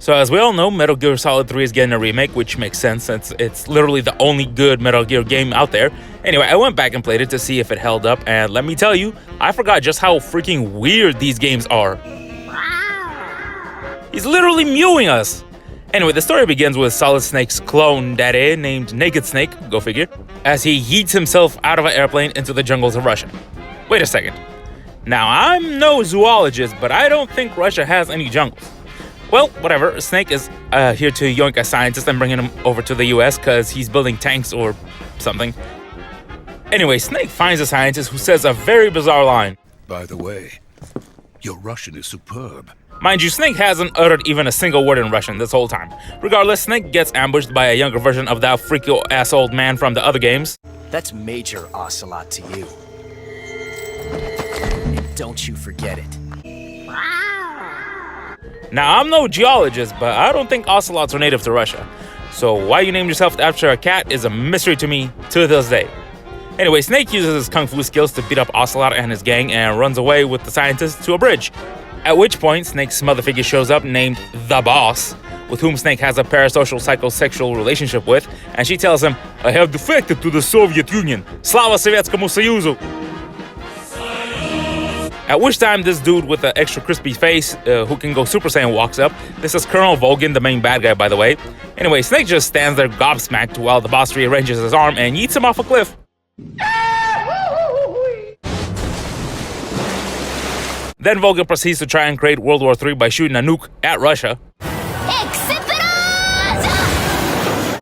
So as we all know, Metal Gear Solid 3 is getting a remake, which makes sense since it's literally the only good Metal Gear game out there. Anyway, I went back and played it to see if it held up, and let me tell you, I forgot just how freaking weird these games are. He's literally mewing us! Anyway, the story begins with Solid Snake's clone daddy named Naked Snake, go figure, as he yeets himself out of an airplane into the jungles of Russia. Wait a second. Now, I'm no zoologist, but I don't think Russia has any jungles. Well, whatever, Snake is here to yoink a scientist and bringing him over to the US because he's building tanks or something. Anyway, Snake finds a scientist who says a very bizarre line. By the way, your Russian is superb. Mind you, Snake hasn't uttered even a single word in Russian this whole time. Regardless, Snake gets ambushed by a younger version of that freaky ass old man from the other games. That's Major Ocelot to you. And don't you forget it. Now, I'm no geologist, but I don't think ocelots are native to Russia. So why you named yourself after a cat is a mystery to me to this day. Anyway, Snake uses his kung fu skills to beat up Ocelot and his gang and runs away with the scientist to a bridge. At which point, Snake's mother figure shows up named The Boss, with whom Snake has a parasocial psychosexual relationship with, and she tells him, "I have defected to the Soviet Union. Slava Sovetskому Soyuzu!" At which time, this dude with the extra crispy face, who can go Super Saiyan, walks up. This is Colonel Volgin, the main bad guy, by the way. Anyway, Snake just stands there gobsmacked while the boss rearranges his arm and yeets him off a cliff. Then Volgin proceeds to try and create World War III by shooting a nuke at Russia.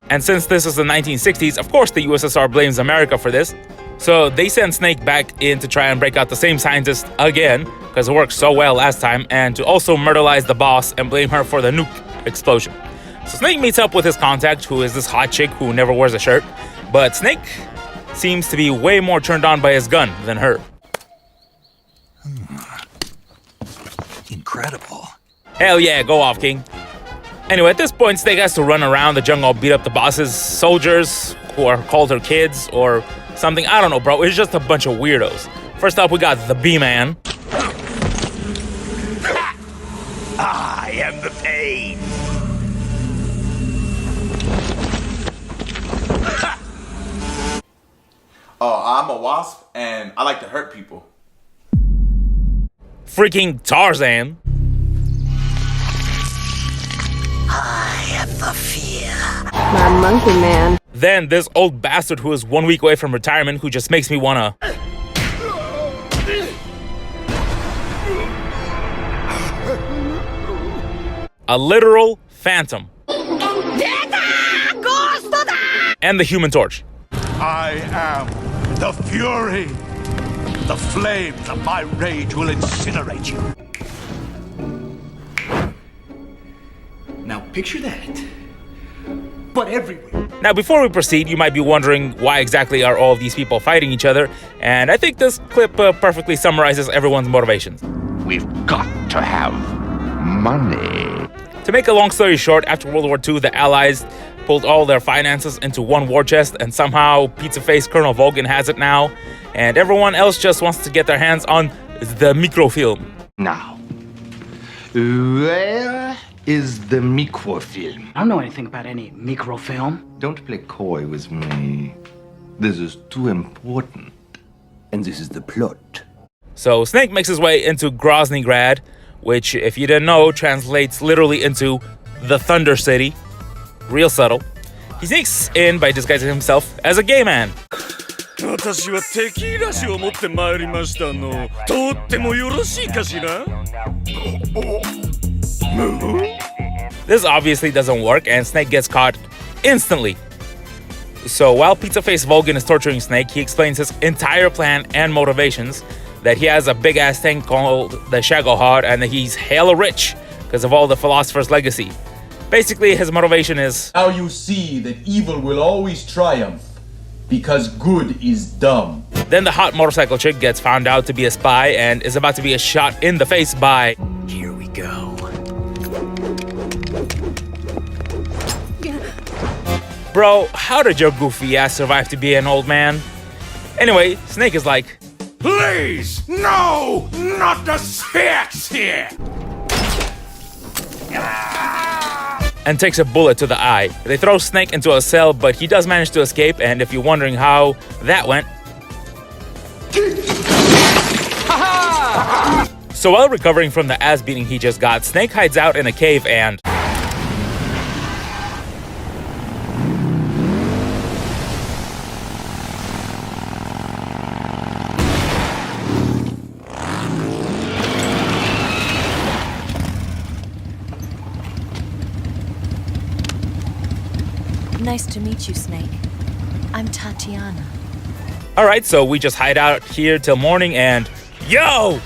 And since this is the 1960s, of course the USSR blames America for this. So they send Snake back in to try and break out the same scientist again, because it worked so well last time, and to also murderize the boss and blame her for the nuke explosion. So Snake meets up with his contact, who is this hot chick who never wears a shirt, but Snake seems to be way more turned on by his gun than her. Incredible. Hell yeah, go off, King. Anyway, at this point, Snake has to run around the jungle, beat up the boss's soldiers, who are called her kids, or something. I don't know, bro. It's just a bunch of weirdos. First up, we got the B-Man. I am the pain. I'm a wasp, and I like to hurt people. Freaking Tarzan. I am the fear. My monkey man. Then this old bastard who is 1 week away from retirement, who just makes me wanna... A literal phantom. And the Human Torch. I am the fury. The flames of my rage will incinerate you. Now picture that, but everywhere. Now, before we proceed, you might be wondering why exactly are all of these people fighting each other, and I think this clip perfectly summarizes everyone's motivations. We've got to have money. To make a long story short, after World War II, the Allies pulled all their finances into one war chest, and somehow pizza-faced Colonel Volgin has it now, and everyone else just wants to get their hands on the microfilm. Now, where is the microfilm? I don't know anything about any microfilm. Don't play coy with me. This is too important. And this is the plot. So Snake makes his way into Groznygrad, which, if you didn't know, translates literally into the Thunder City. Real subtle. He sneaks in by disguising himself as a gay man. This obviously doesn't work, and Snake gets caught instantly. So while Pizza Face Volgin is torturing Snake, he explains his entire plan and motivations, that he has a big-ass tank called the Shagohod, and that he's hella rich because of all the Philosopher's legacy. Basically, his motivation is... Now you see that evil will always triumph, because good is dumb. Then the hot motorcycle chick gets found out to be a spy and is about to be shot in the face by... Here we go. Bro, how did your goofy ass survive to be an old man? Anyway, Snake is like... Please, no, not the sex here. and takes a bullet to the eye. They throw Snake into a cell, but he does manage to escape, and if you're wondering how that went... So while recovering from the ass beating he just got, Snake hides out in a cave and... Nice to meet you, Snake. I'm Tatiana. Alright, so we just hide out here till morning and... Yo!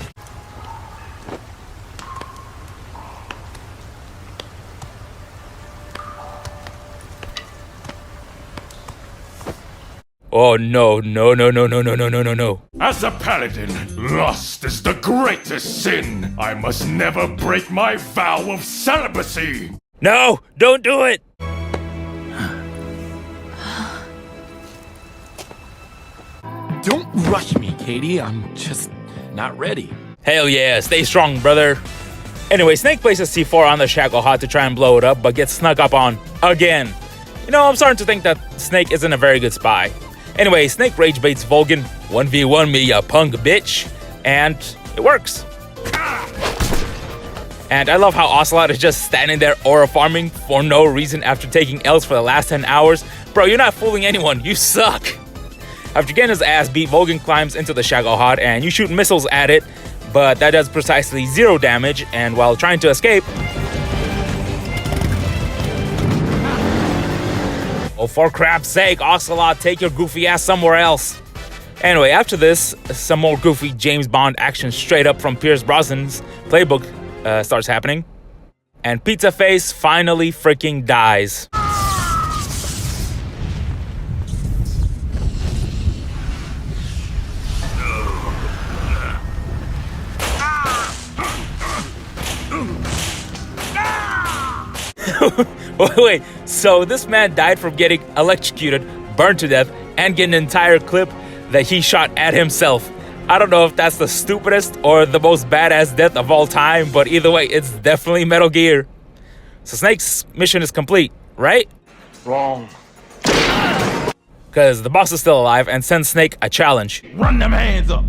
Oh no, no, no, no, no, no, no, no, no, no. As a paladin, lust is the greatest sin. I must never break my vow of celibacy. No, don't do it! Don't rush me, Katie. I'm just not ready. Hell yeah, stay strong, brother. Anyway, Snake places C4 on the Shackle Hut to try and blow it up, but gets snuck up on again. You know, I'm starting to think that Snake isn't a very good spy. Anyway, Snake rage baits Volgin, 1v1 me, ya punk bitch, and it works. And I love how Ocelot is just standing there aura farming for no reason after taking L's for the last 10 hours. Bro, you're not fooling anyone, you suck. After getting his ass beat, Volgin climbs into the Shackle Hut and you shoot missiles at it, but that does precisely 0 damage, and while trying to escape... Oh, for crap's sake, Ocelot, take your goofy ass somewhere else. Anyway, after this, some more goofy James Bond action straight up from Pierce Brosnan's playbook starts happening. And Pizza Face finally freaking dies. Wait, so this man died from getting electrocuted, burned to death, and getting an entire clip that he shot at himself. I don't know if that's the stupidest or the most badass death of all time, but either way, it's definitely Metal Gear. So Snake's mission is complete, right? Wrong. Because the boss is still alive and sends Snake a challenge. Run them hands up.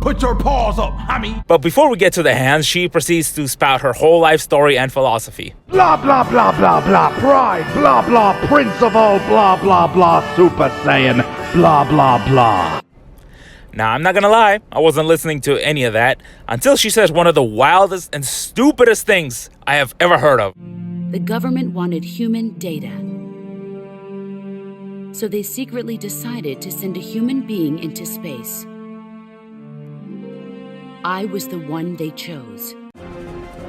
Put your paws up, homie. But before we get to the hands, she proceeds to spout her whole life story and philosophy. Blah, blah, blah, blah, blah, pride, blah, blah, prince of all, blah, blah, blah, Super Saiyan, blah, blah, blah. Now, I'm not gonna lie, I wasn't listening to any of that until she says one of the wildest and stupidest things I have ever heard of. The government wanted human data. So they secretly decided to send a human being into space. I was the one they chose.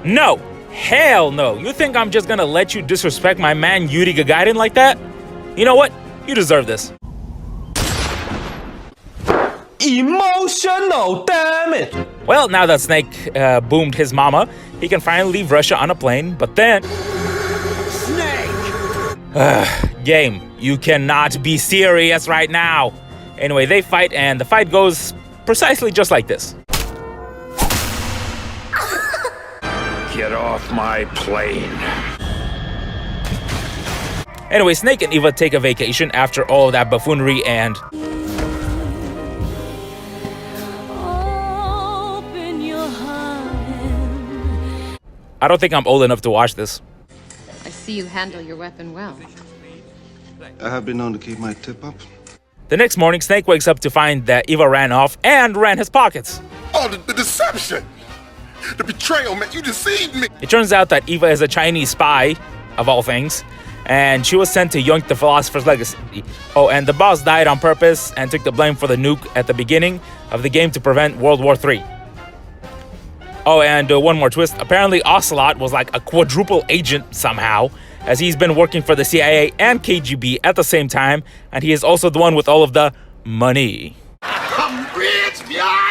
No! Hell no! You think I'm just gonna let you disrespect my man Yuri Gagarin like that? You know what? You deserve this. Emotional, damn it! Well, now that Snake boomed his mama, he can finally leave Russia on a plane, but then... Snake! Game, you cannot be serious right now. Anyway, they fight, and the fight goes precisely just like this. Get off my plane. Anyway, Snake and Eva take a vacation after all of that buffoonery and... I don't think I'm old enough to watch this. I see you handle your weapon well. I have been known to keep my tip up. The next morning, Snake wakes up to find that Eva ran off and ran his pockets. Oh, the deception! The betrayal, man, you deceived me! It turns out that Eva is a Chinese spy, of all things, and she was sent to yoink the Philosopher's Legacy. Oh, and the boss died on purpose and took the blame for the nuke at the beginning of the game to prevent World War III. Oh, and one more twist. Apparently, Ocelot was like a quadruple agent somehow, as he's been working for the CIA and KGB at the same time, and he is also the one with all of the money. I'm rich, yeah!